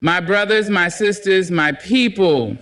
My brothers, my sisters, my people,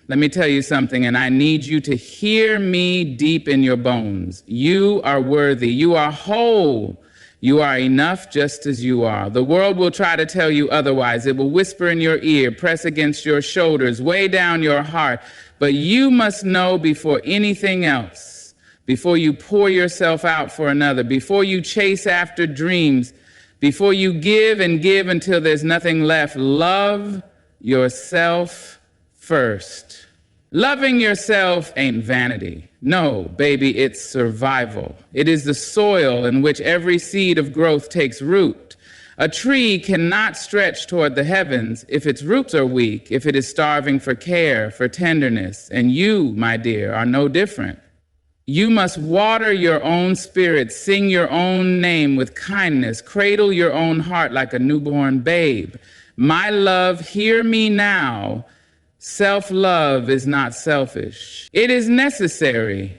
let me tell you something, and I need you to hear me deep in your bones. You are worthy. You are whole. You are enough just as you are. The world will try to tell you otherwise. It will whisper in your ear, press against your shoulders, weigh down your heart. But you must know before anything else, before you pour yourself out for another, before you chase after dreams, before you give and give until there's nothing left, love yourself first. Loving yourself ain't vanity. No, baby, it's survival. It is the soil in which every seed of growth takes root. A tree cannot stretch toward the heavens if its roots are weak, if it is starving for care, for tenderness. And you, my dear, are no different. You must water your own spirit, sing your own name with kindness, cradle your own heart like a newborn babe. My love, hear me now. Self-love is not selfish. It is necessary.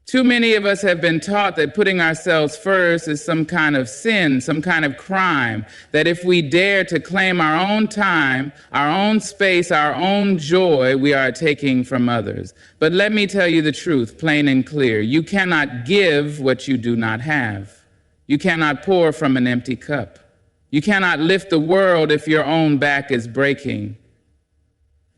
Too many of us have been taught that putting ourselves first is some kind of sin, some kind of crime, that if we dare to claim our own time, our own space, our own joy, we are taking from others. But let me tell you the truth, plain and clear. You cannot give what you do not have. You cannot pour from an empty cup. You cannot lift the world if your own back is breaking.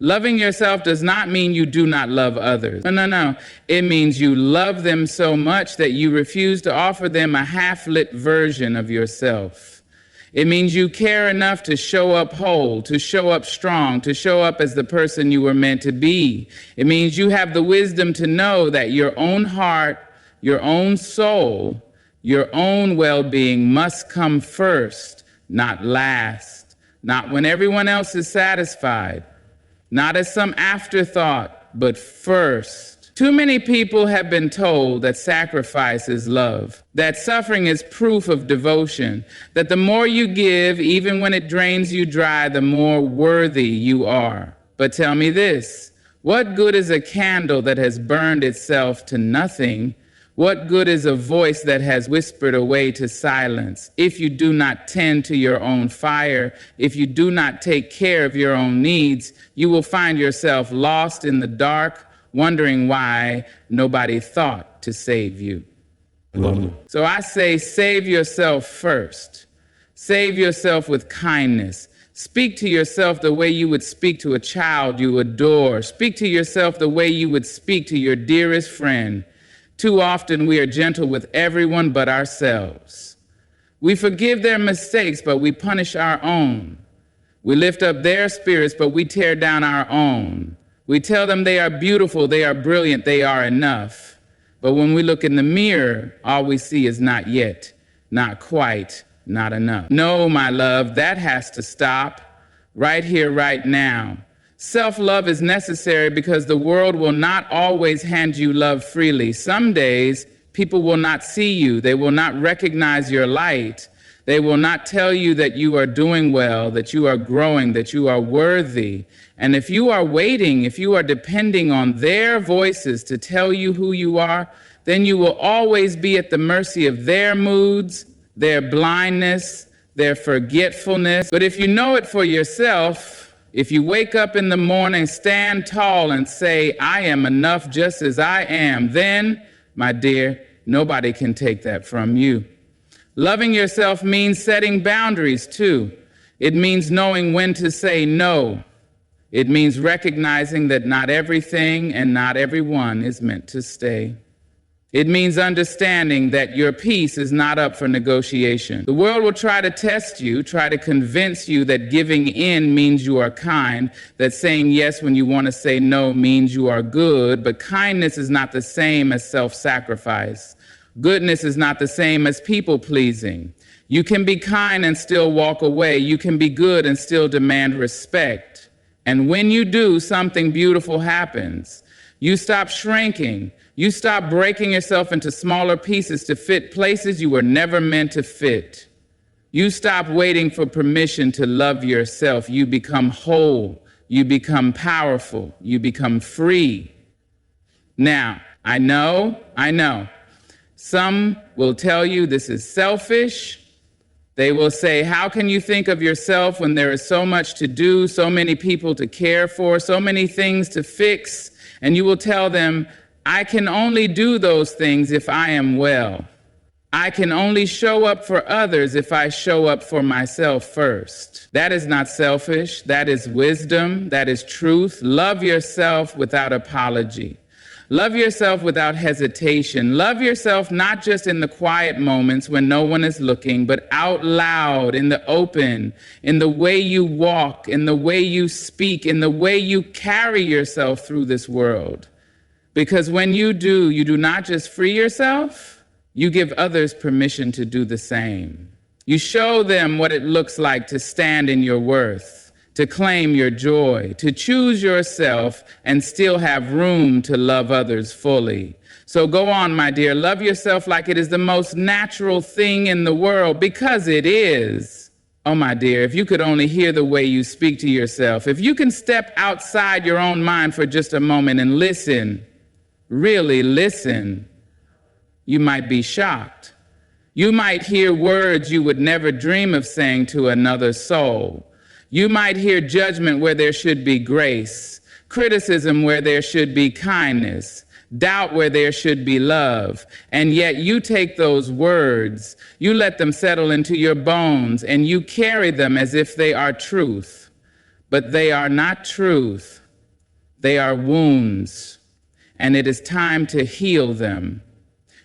Loving yourself does not mean you do not love others. No. It means you love them so much that you refuse to offer them a half-lit version of yourself. It means you care enough to show up whole, to show up strong, to show up as the person you were meant to be. It means you have the wisdom to know that your own heart, your own soul, your own well-being must come first, not last, not when everyone else is satisfied. Not as some afterthought, but first. Too many people have been told that sacrifice is love, that suffering is proof of devotion, that the more you give, even when it drains you dry, the more worthy you are. But tell me this, what good is a candle that has burned itself to nothing? What good is a voice that has whispered away to silence? If you do not tend to your own fire, if you do not take care of your own needs, you will find yourself lost in the dark, wondering why nobody thought to save you. So I say, save yourself first. Save yourself with kindness. Speak to yourself the way you would speak to a child you adore. Speak to yourself the way you would speak to your dearest friend. Too often we are gentle with everyone but ourselves. We forgive their mistakes, but we punish our own. We lift up their spirits, but we tear down our own. We tell them they are beautiful, they are brilliant, they are enough. But when we look in the mirror, all we see is not yet, not quite, not enough. No, my love, that has to stop right here, right now. Self-love is necessary because the world will not always hand you love freely. Some days, people will not see you. They will not recognize your light. They will not tell you that you are doing well, that you are growing, that you are worthy. And if you are waiting, if you are depending on their voices to tell you who you are, then you will always be at the mercy of their moods, their blindness, their forgetfulness. But if you know it for yourself, if you wake up in the morning, stand tall and say, I am enough just as I am, then, my dear, nobody can take that from you. Loving yourself means setting boundaries, too. It means knowing when to say no. It means recognizing that not everything and not everyone is meant to stay. It means understanding that your peace is not up for negotiation. The world will try to test you, try to convince you that giving in means you are kind, that saying yes when you want to say no means you are good, but kindness is not the same as self-sacrifice. Goodness is not the same as people-pleasing. You can be kind and still walk away. You can be good and still demand respect. And when you do, something beautiful happens. You stop shrinking. You stop breaking yourself into smaller pieces to fit places you were never meant to fit. You stop waiting for permission to love yourself. You become whole. You become powerful. You become free. Now, I know. Some will tell you this is selfish. They will say, how can you think of yourself when there is so much to do, so many people to care for, so many things to fix? And you will tell them, I can only do those things if I am well. I can only show up for others if I show up for myself first. That is not selfish. That is wisdom. That is truth. Love yourself without apology. Love yourself without hesitation. Love yourself not just in the quiet moments when no one is looking, but out loud, in the open, in the way you walk, in the way you speak, in the way you carry yourself through this world. Because when you do not just free yourself, you give others permission to do the same. You show them what it looks like to stand in your worth, to claim your joy, to choose yourself and still have room to love others fully. So go on, my dear, love yourself like it is the most natural thing in the world, because it is. Oh, my dear, if you could only hear the way you speak to yourself, if you can step outside your own mind for just a moment and listen, really listen, you might be shocked. You might hear words you would never dream of saying to another soul. You might hear judgment where there should be grace, criticism where there should be kindness, doubt where there should be love. And yet you take those words, you let them settle into your bones, and you carry them as if they are truth. But they are not truth. They are wounds, and it is time to heal them.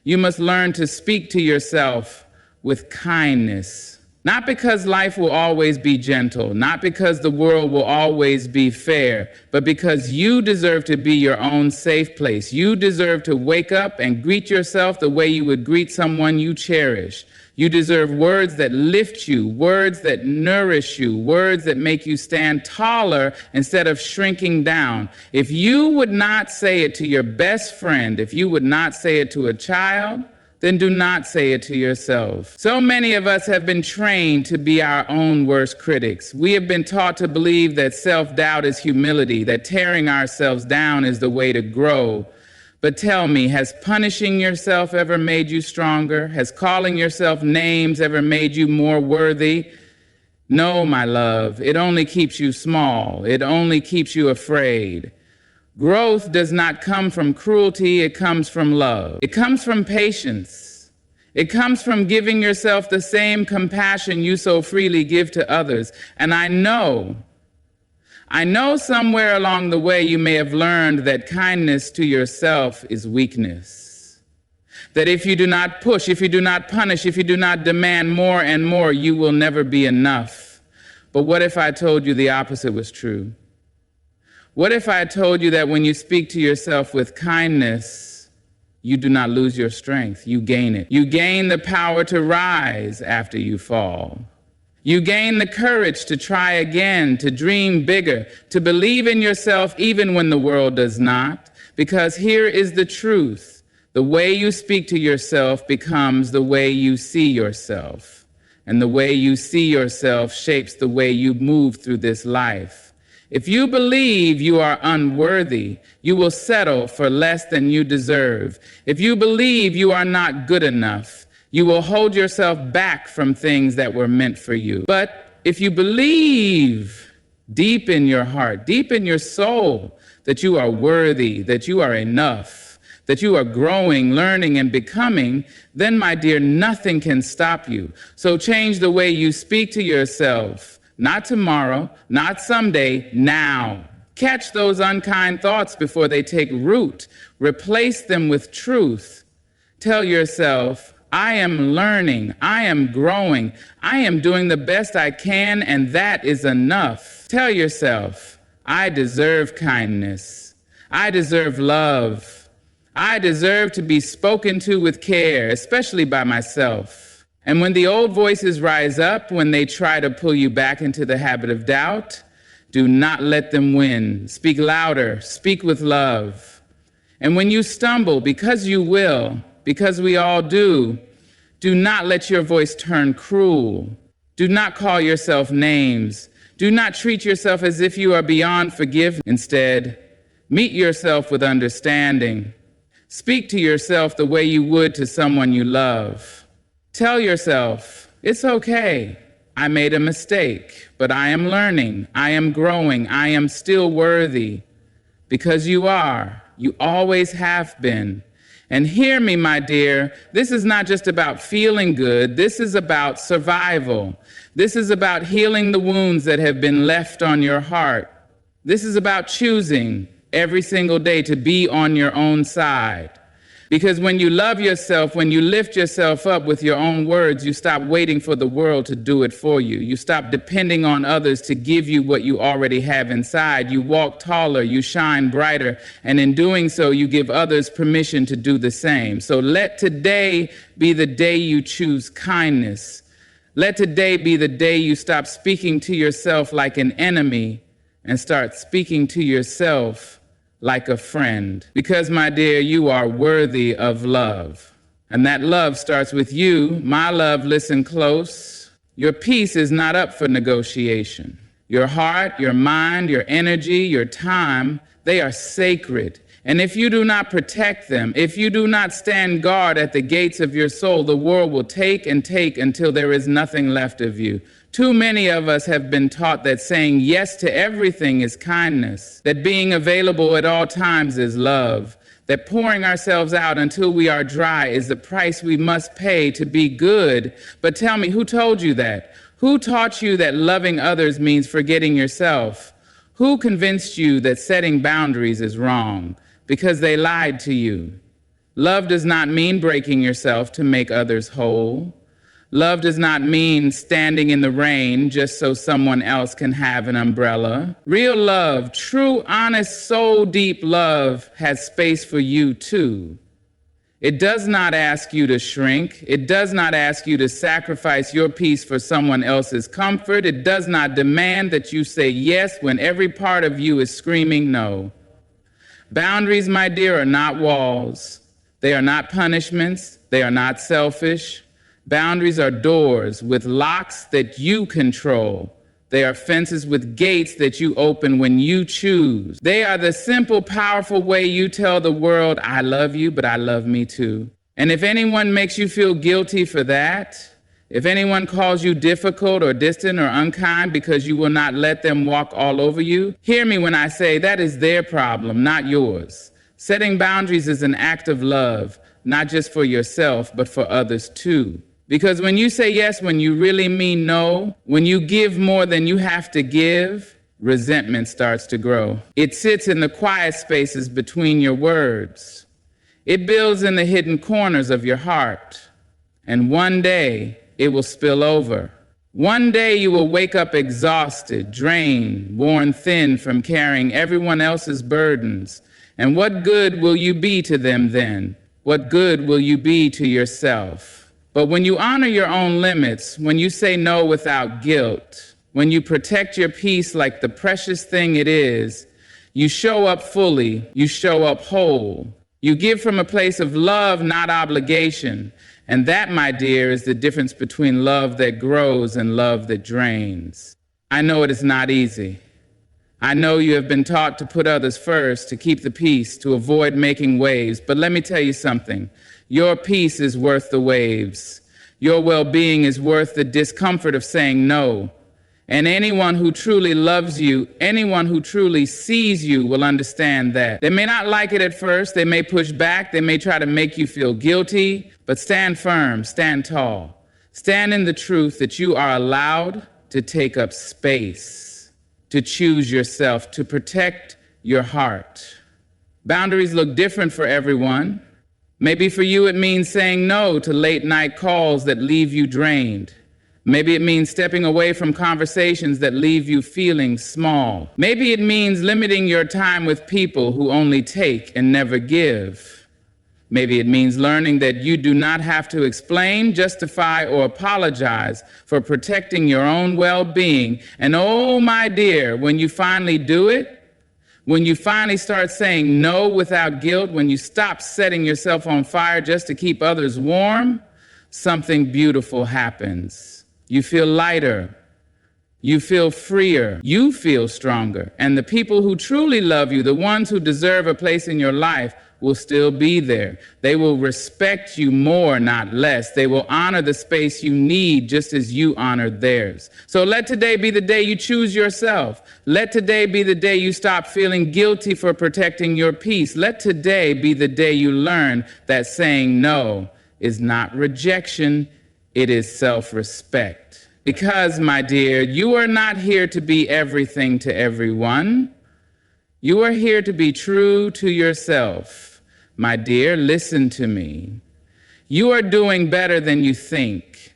You must learn to speak to yourself with kindness, not because life will always be gentle, not because the world will always be fair, but because you deserve to be your own safe place. You deserve to wake up and greet yourself the way you would greet someone you cherish. You deserve words that lift you, words that nourish you, words that make you stand taller instead of shrinking down. If you would not say it to your best friend, if you would not say it to a child, then do not say it to yourself. So many of us have been trained to be our own worst critics. We have been taught to believe that self-doubt is humility, that tearing ourselves down is the way to grow. But tell me, has punishing yourself ever made you stronger? Has calling yourself names ever made you more worthy? No, my love, it only keeps you small. It only keeps you afraid. Growth does not come from cruelty, it comes from love. It comes from patience. It comes from giving yourself the same compassion you so freely give to others. And I know somewhere along the way you may have learned that kindness to yourself is weakness. That if you do not push, if you do not punish, if you do not demand more and more, you will never be enough. But what if I told you the opposite was true? What if I told you that when you speak to yourself with kindness, you do not lose your strength, you gain it. You gain the power to rise after you fall. You gain the courage to try again, to dream bigger, to believe in yourself even when the world does not. Because here is the truth. The way you speak to yourself becomes the way you see yourself. And the way you see yourself shapes the way you move through this life. If you believe you are unworthy, you will settle for less than you deserve. If you believe you are not good enough, you will hold yourself back from things that were meant for you. But if you believe deep in your heart, deep in your soul, that you are worthy, that you are enough, that you are growing, learning, and becoming, then, my dear, nothing can stop you. So change the way you speak to yourself. Not tomorrow, not someday, now. Catch those unkind thoughts before they take root. Replace them with truth. Tell yourself, I am learning, I am growing, I am doing the best I can, and that is enough. Tell yourself, I deserve kindness. I deserve love. I deserve to be spoken to with care, especially by myself. And when the old voices rise up, when they try to pull you back into the habit of doubt, do not let them win. Speak louder, speak with love. And when you stumble, because you will, because we all do not let your voice turn cruel. Do not call yourself names. Do not treat yourself as if you are beyond forgiveness. Instead, meet yourself with understanding. Speak to yourself the way you would to someone you love. Tell yourself, It's okay. I made a mistake, but I am learning. I am growing. I am still worthy because you are. You always have been. And hear me, my dear, this is not just about feeling good. This is about survival. This is about healing the wounds that have been left on your heart. This is about choosing every single day to be on your own side. Because when you love yourself, when you lift yourself up with your own words, you stop waiting for the world to do it for you. You stop depending on others to give you what you already have inside. You walk taller, you shine brighter, and in doing so, you give others permission to do the same. So let today be the day you choose kindness. Let today be the day you stop speaking to yourself like an enemy and start speaking to yourself like a friend. Because, my dear, you are worthy of love. And that love starts with you. My love, listen close. Your peace is not up for negotiation. Your heart, your mind, your energy, your time, they are sacred. And if you do not protect them, if you do not stand guard at the gates of your soul, the world will take and take until there is nothing left of you. Too many of us have been taught that saying yes to everything is kindness, that being available at all times is love, that pouring ourselves out until we are dry is the price we must pay to be good. But tell me, who told you that? Who taught you that loving others means forgetting yourself? Who convinced you that setting boundaries is wrong? Because they lied to you. Love does not mean breaking yourself to make others whole. Love does not mean standing in the rain just so someone else can have an umbrella. Real love, true, honest, soul-deep love has space for you too. It does not ask you to shrink. It does not ask you to sacrifice your peace for someone else's comfort. It does not demand that you say yes when every part of you is screaming no. Boundaries, my dear, are not walls. They are not punishments. They are not selfish. Boundaries are doors with locks that you control. They are fences with gates that you open when you choose. They are the simple, powerful way you tell the world, I love you, but I love me too. And if anyone makes you feel guilty for that, if anyone calls you difficult or distant or unkind because you will not let them walk all over you, hear me when I say that is their problem, not yours. Setting boundaries is an act of love, not just for yourself, but for others too. Because when you say yes, when you really mean no, when you give more than you have to give, resentment starts to grow. It sits in the quiet spaces between your words. It builds in the hidden corners of your heart. And one day, it will spill over. One day you will wake up exhausted, drained, worn thin from carrying everyone else's burdens. And what good will you be to them then? What good will you be to yourself? But when you honor your own limits, when you say no without guilt, when you protect your peace like the precious thing it is, you show up fully, you show up whole. You give from a place of love, not obligation. And that, my dear, is the difference between love that grows and love that drains. I know it is not easy. I know you have been taught to put others first, to keep the peace, to avoid making waves. But let me tell you something. Your peace is worth the waves. Your well-being is worth the discomfort of saying no. And anyone who truly loves you, anyone who truly sees you will understand that. They may not like it at first. They may push back. They may try to make you feel guilty. But stand firm, stand tall. Stand in the truth that you are allowed to take up space, to choose yourself, to protect your heart. Boundaries look different for everyone. Maybe for you it means saying no to late night calls that leave you drained. Maybe it means stepping away from conversations that leave you feeling small. Maybe it means limiting your time with people who only take and never give. Maybe it means learning that you do not have to explain, justify, or apologize for protecting your own well-being. And oh, my dear, when you finally do it, when you finally start saying no without guilt, when you stop setting yourself on fire just to keep others warm, something beautiful happens. You feel lighter. You feel freer. You feel stronger. And the people who truly love you, the ones who deserve a place in your life, will still be there. They will respect you more, not less. They will honor the space you need just as you honor theirs. So let today be the day you choose yourself. Let today be the day you stop feeling guilty for protecting your peace. Let today be the day you learn that saying no is not rejection, it is self-respect. Because, my dear, you are not here to be everything to everyone. You are here to be true to yourself. My dear, listen to me. You are doing better than you think.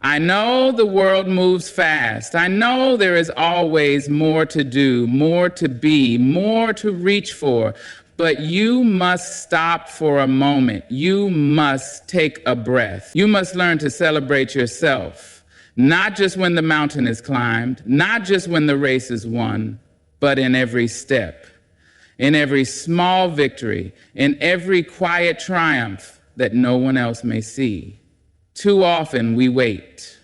I know the world moves fast. I know there is always more to do, more to be, more to reach for. But you must stop for a moment. You must take a breath. You must learn to celebrate yourself, not just when the mountain is climbed, not just when the race is won, but in every step, in every small victory, in every quiet triumph that no one else may see. Too often we wait.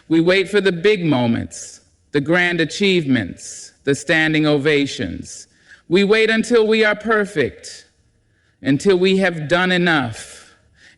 We wait for the big moments, the grand achievements, the standing ovations. We wait until we are perfect, until we have done enough,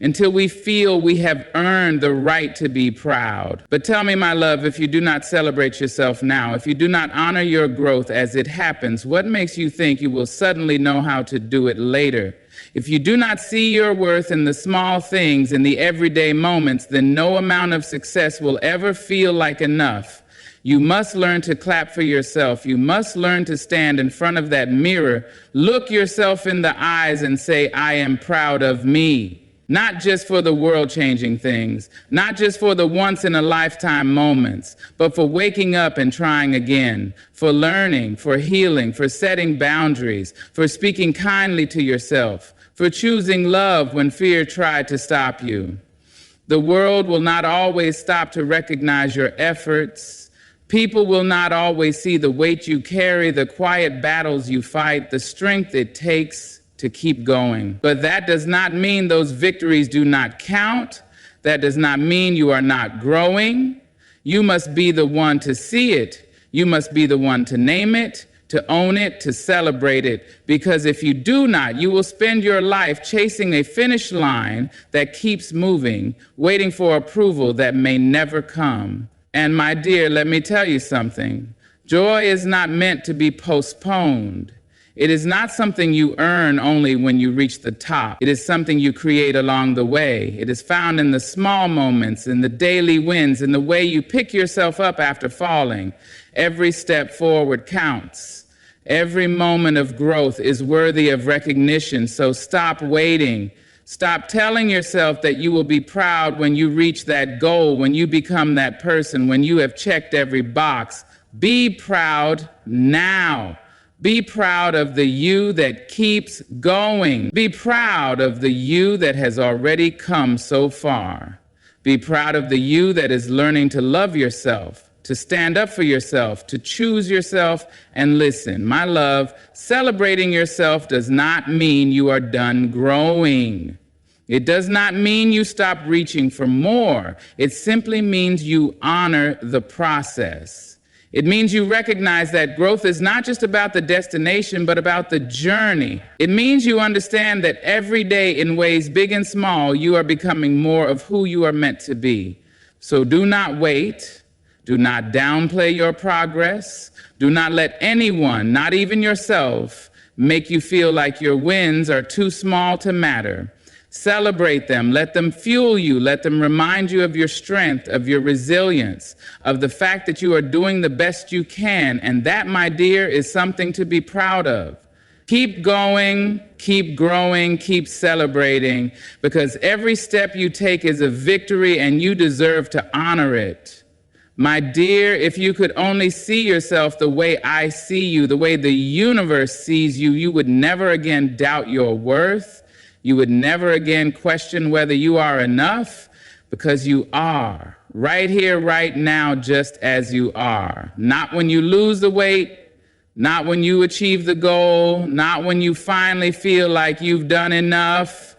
until we feel we have earned the right to be proud. But tell me, my love, if you do not celebrate yourself now, if you do not honor your growth as it happens, what makes you think you will suddenly know how to do it later? If you do not see your worth in the small things, in the everyday moments, then no amount of success will ever feel like enough. You must learn to clap for yourself. You must learn to stand in front of that mirror, look yourself in the eyes and say, I am proud of me. Not just for the world-changing things, not just for the once-in-a-lifetime moments, but for waking up and trying again, for learning, for healing, for setting boundaries, for speaking kindly to yourself, for choosing love when fear tried to stop you. The world will not always stop to recognize your efforts. People will not always see the weight you carry, the quiet battles you fight, the strength it takes to keep going. But that does not mean those victories do not count. That does not mean you are not growing. You must be the one to see it. You must be the one to name it, to own it, to celebrate it. Because if you do not, you will spend your life chasing a finish line that keeps moving, waiting for approval that may never come. And my dear, let me tell you something. Joy is not meant to be postponed. It is not something you earn only when you reach the top. It is something you create along the way. It is found in the small moments, in the daily wins, in the way you pick yourself up after falling. Every step forward counts. Every moment of growth is worthy of recognition, so stop waiting. Stop telling yourself that you will be proud when you reach that goal, when you become that person, when you have checked every box. Be proud now. Be proud of the you that keeps going. Be proud of the you that has already come so far. Be proud of the you that is learning to love yourself, to stand up for yourself, to choose yourself, and listen. My love, celebrating yourself does not mean you are done growing. It does not mean you stop reaching for more. It simply means you honor the process. It means you recognize that growth is not just about the destination, but about the journey. It means you understand that every day, in ways big and small, you are becoming more of who you are meant to be. So do not wait. Do not downplay your progress. Do not let anyone, not even yourself, make you feel like your wins are too small to matter. Celebrate them. Let them fuel you. Let them remind you of your strength, of your resilience, of the fact that you are doing the best you can. And that, my dear, is something to be proud of. Keep going, keep growing, keep celebrating, because every step you take is a victory and you deserve to honor it. My dear, if you could only see yourself the way I see you, the way the universe sees you, you would never again doubt your worth. You would never again question whether you are enough, because you are right here, right now, just as you are. Not when you lose the weight, not when you achieve the goal, not when you finally feel like you've done enough.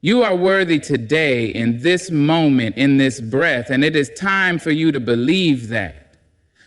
You are worthy today, in this moment, in this breath, and it is time for you to believe that.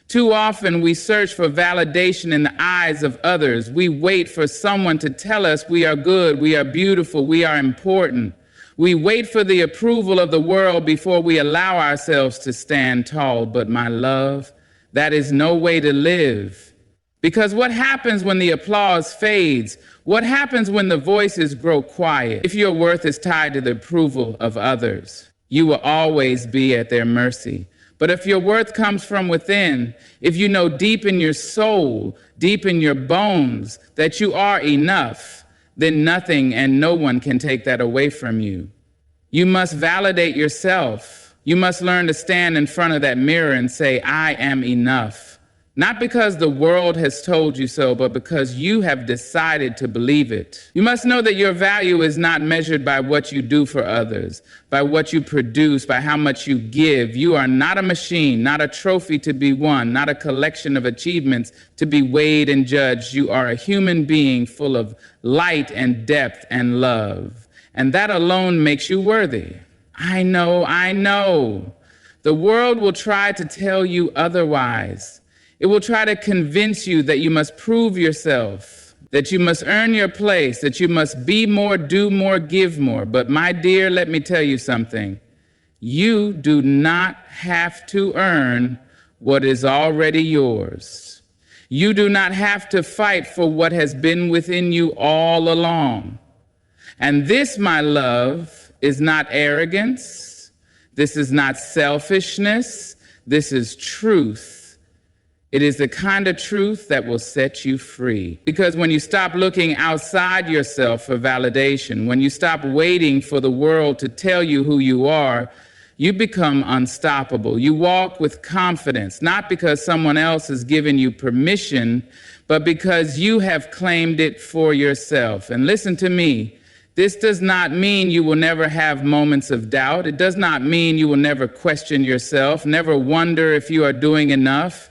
Too often we search for validation in the eyes of others. We wait for someone to tell us we are good, we are beautiful, we are important. We wait for the approval of the world before we allow ourselves to stand tall. But my love, that is no way to live. Because what happens when the applause fades? What happens when the voices grow quiet? If your worth is tied to the approval of others, you will always be at their mercy. But if your worth comes from within, if you know deep in your soul, deep in your bones, that you are enough, then nothing and no one can take that away from you. You must validate yourself. You must learn to stand in front of that mirror and say, I am enough. Not because the world has told you so, but because you have decided to believe it. You must know that your value is not measured by what you do for others, by what you produce, by how much you give. You are not a machine, not a trophy to be won, not a collection of achievements to be weighed and judged. You are a human being full of light and depth and love. And that alone makes you worthy. I know. The world will try to tell you otherwise. It will try to convince you that you must prove yourself, that you must earn your place, that you must be more, do more, give more. But my dear, let me tell you something. You do not have to earn what is already yours. You do not have to fight for what has been within you all along. And this, my love, is not arrogance. This is not selfishness. This is truth. It is the kind of truth that will set you free. Because when you stop looking outside yourself for validation, when you stop waiting for the world to tell you who you are, you become unstoppable. You walk with confidence, not because someone else has given you permission, but because you have claimed it for yourself. And listen to me. This does not mean you will never have moments of doubt. It does not mean you will never question yourself, never wonder if you are doing enough.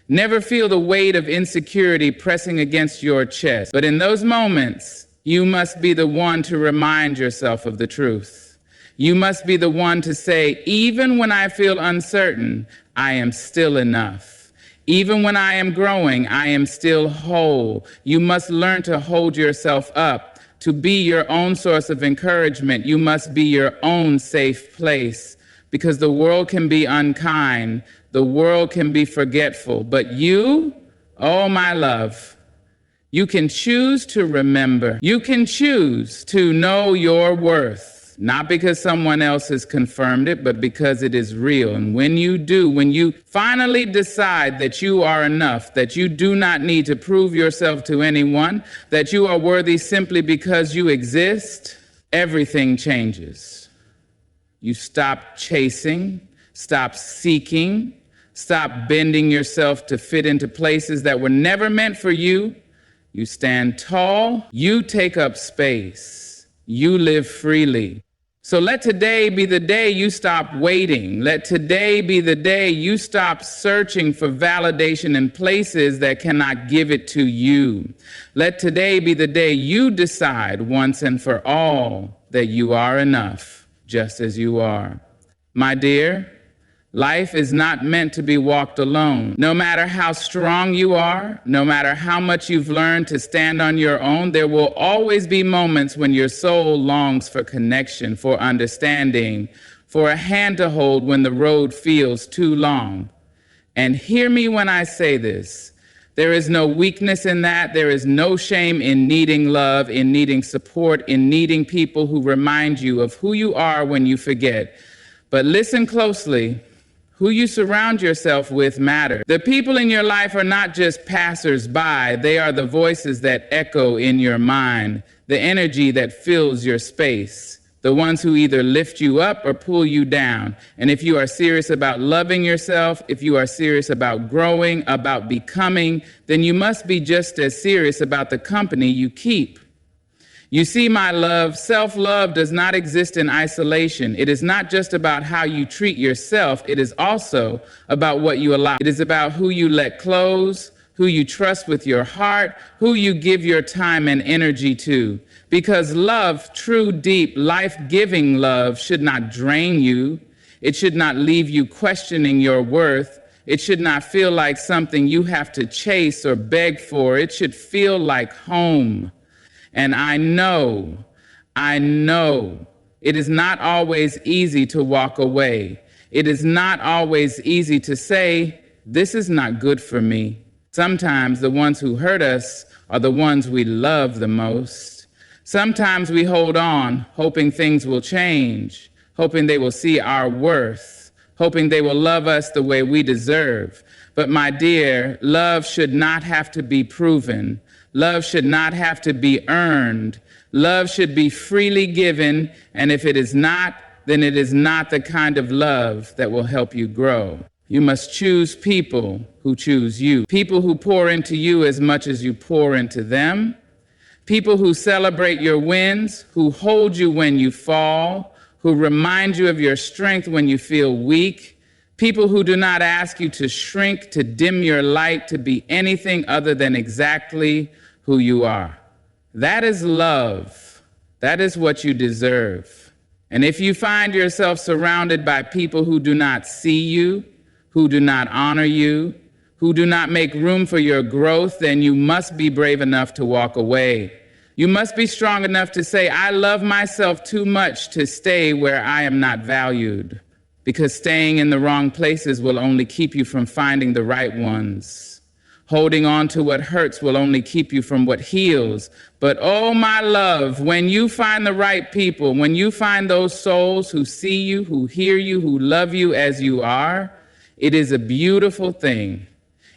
Never feel the weight of insecurity pressing against your chest. But in those moments, you must be the one to remind yourself of the truth. You must be the one to say, even when I feel uncertain, I am still enough. Even when I am growing, I am still whole. You must learn to hold yourself up, to be your own source of encouragement. You must be your own safe place, because the world can be unkind. The world can be forgetful, but you, oh my love, you can choose to remember. You can choose to know your worth, not because someone else has confirmed it, but because it is real. And when you do, when you finally decide that you are enough, that you do not need to prove yourself to anyone, that you are worthy simply because you exist, everything changes. You stop chasing, stop seeking, stop bending yourself to fit into places that were never meant for you. You stand tall. You take up space. You live freely. So let today be the day you stop waiting. Let today be the day you stop searching for validation in places that cannot give it to you. Let today be the day you decide once and for all that you are enough, just as you are. My dear, life is not meant to be walked alone. No matter how strong you are, no matter how much you've learned to stand on your own, there will always be moments when your soul longs for connection, for understanding, for a hand to hold when the road feels too long. And hear me when I say this. There is no weakness in that. There is no shame in needing love, in needing support, in needing people who remind you of who you are when you forget. But listen closely. Who you surround yourself with matters. The people in your life are not just passers-by. They are the voices that echo in your mind, the energy that fills your space, the ones who either lift you up or pull you down. And if you are serious about loving yourself, if you are serious about growing, about becoming, then you must be just as serious about the company you keep. You see, my love, self-love does not exist in isolation. It is not just about how you treat yourself. It is also about what you allow. It is about who you let close, who you trust with your heart, who you give your time and energy to. Because love, true, deep, life-giving love, should not drain you. It should not leave you questioning your worth. It should not feel like something you have to chase or beg for. It should feel like home. And I know it is not always easy to walk away. It is not always easy to say, this is not good for me. Sometimes the ones who hurt us are the ones we love the most. Sometimes we hold on, hoping things will change, hoping they will see our worth, hoping they will love us the way we deserve. But my dear, love should not have to be proven. Love should not have to be earned. Love should be freely given, and if it is not, then it is not the kind of love that will help you grow. You must choose people who choose you, people who pour into you as much as you pour into them, people who celebrate your wins, who hold you when you fall, who remind you of your strength when you feel weak, people who do not ask you to shrink, to dim your light, to be anything other than exactly who you are. That is love. That is what you deserve. And if you find yourself surrounded by people who do not see you, who do not honor you, who do not make room for your growth, then you must be brave enough to walk away. You must be strong enough to say, I love myself too much to stay where I am not valued, because staying in the wrong places will only keep you from finding the right ones. Holding on to what hurts will only keep you from what heals. But oh, my love, when you find the right people, when you find those souls who see you, who hear you, who love you as you are, it is a beautiful thing.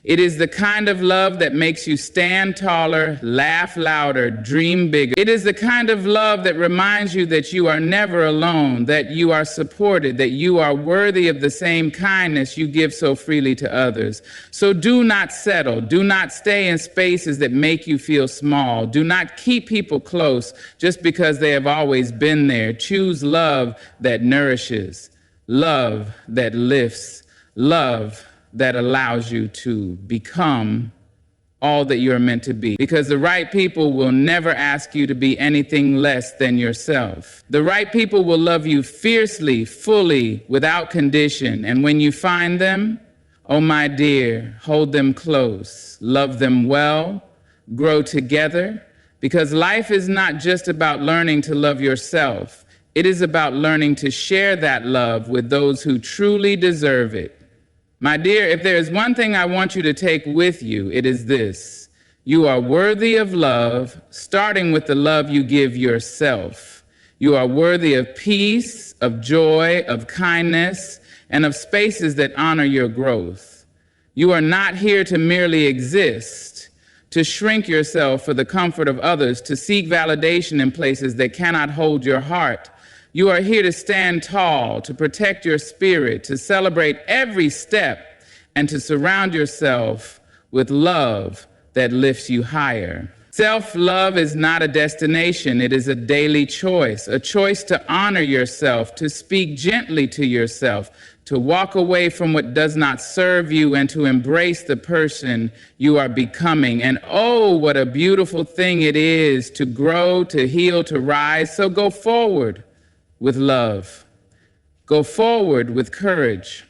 It is the kind of love that makes you stand taller, laugh louder, dream bigger. It is the kind of love that reminds you that you are never alone, that you are supported, that you are worthy of the same kindness you give so freely to others. So do not settle. Do not stay in spaces that make you feel small. Do not keep people close just because they have always been there. Choose love that nourishes, love that lifts, love that allows you to become all that you're meant to be. Because the right people will never ask you to be anything less than yourself. The right people will love you fiercely, fully, without condition. And when you find them, oh my dear, hold them close, love them well, grow together. Because life is not just about learning to love yourself. It is about learning to share that love with those who truly deserve it. My dear, if there is one thing I want you to take with you, it is this. You are worthy of love, starting with the love you give yourself. You are worthy of peace, of joy, of kindness, and of spaces that honor your growth. You are not here to merely exist, to shrink yourself for the comfort of others, to seek validation in places that cannot hold your heart. You are here to stand tall, to protect your spirit, to celebrate every step, and to surround yourself with love that lifts you higher. Self-love is not a destination. It is a daily choice, a choice to honor yourself, to speak gently to yourself, to walk away from what does not serve you, and to embrace the person you are becoming. And oh, what a beautiful thing it is to grow, to heal, to rise. So go forward with love. Go forward with courage.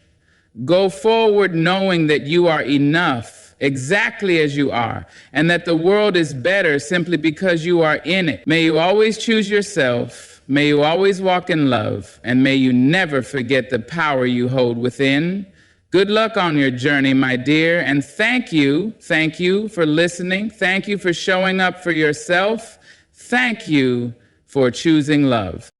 Go forward knowing that you are enough exactly as you are, and that the world is better simply because you are in it. May you always choose yourself. May you always walk in love, and may you never forget the power you hold within. Good luck on your journey, my dear, and thank you for listening. Thank you for showing up for yourself. Thank you for choosing love.